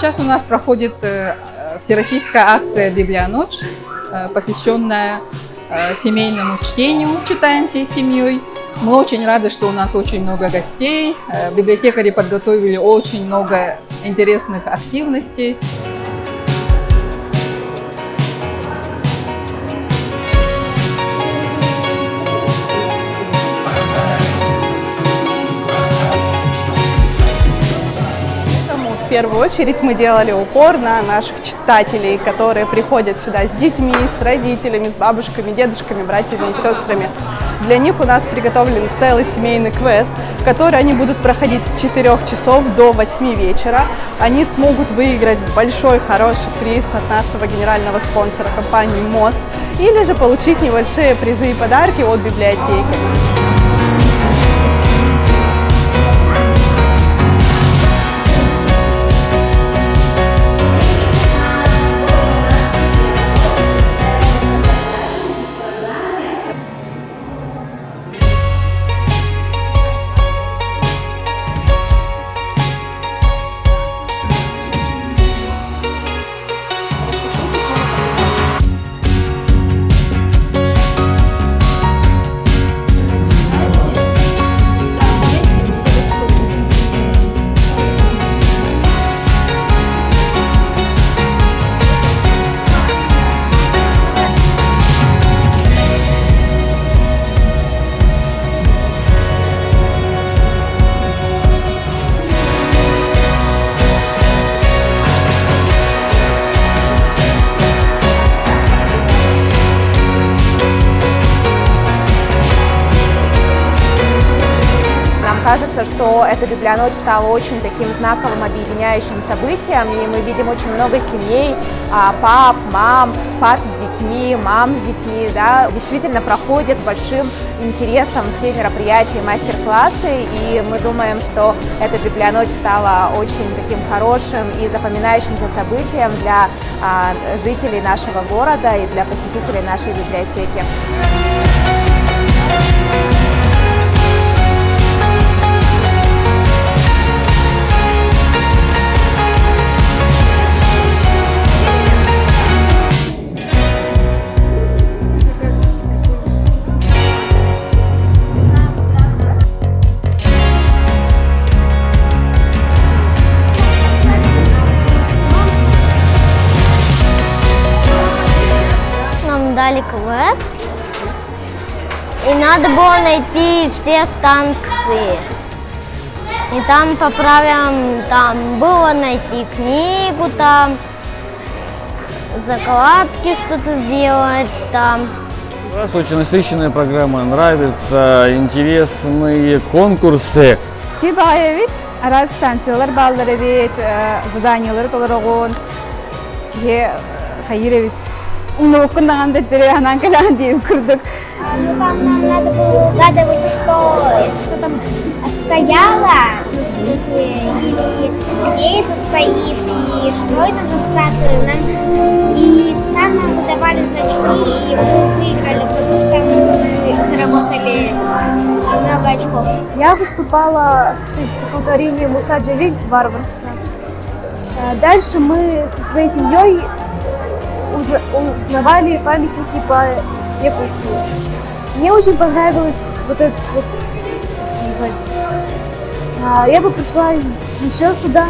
Сейчас у нас проходит всероссийская акция «Библионочь», посвященная семейному чтению. Читаем всей семьей. Мы очень рады, что у нас очень много гостей. Библиотекари подготовили очень много интересных активностей. В первую очередь мы делали упор на наших читателей, которые приходят сюда с детьми, с родителями, с бабушками, дедушками, братьями и сестрами. Для них у нас приготовлен целый семейный квест, который они будут проходить с 4 часов до 8 вечера. Они смогут выиграть большой хороший приз от нашего генерального спонсора компании «Мост» или же получить небольшие призы и подарки от библиотеки. Кажется, что эта библионочь стала очень таким знаковым, объединяющим событием, и мы видим очень много семей, пап, мам, пап с детьми, мам с детьми, да, действительно проходят с большим интересом все мероприятия, мастер-классы, и мы думаем, что эта библионочь стала очень таким хорошим и запоминающимся событием для жителей нашего города и для посетителей нашей библиотеки. Дали квест, и надо было найти все станции. И там поправим, там было найти книгу, там закладки что-то сделать, там. У нас очень насыщенная программа, нравится, интересные конкурсы. Чебаевит, раз станциялар баллары бит, заданиялар толорогон, хайревит. Ну, куда надо нам курдук. Ну, там нам надо было угадывать, что там стояло, ну, в смысле, и где это стоит, и что это за статуя. И там нам выдавали значки, и мы выиграли, потому что мы заработали много очков. Я выступала с стихотворением «Муса Джалиль. Варварство». Дальше мы со своей семьей узнавали памятники по Якутии. Мне очень понравилось вот это вот. Я бы пришла еще сюда.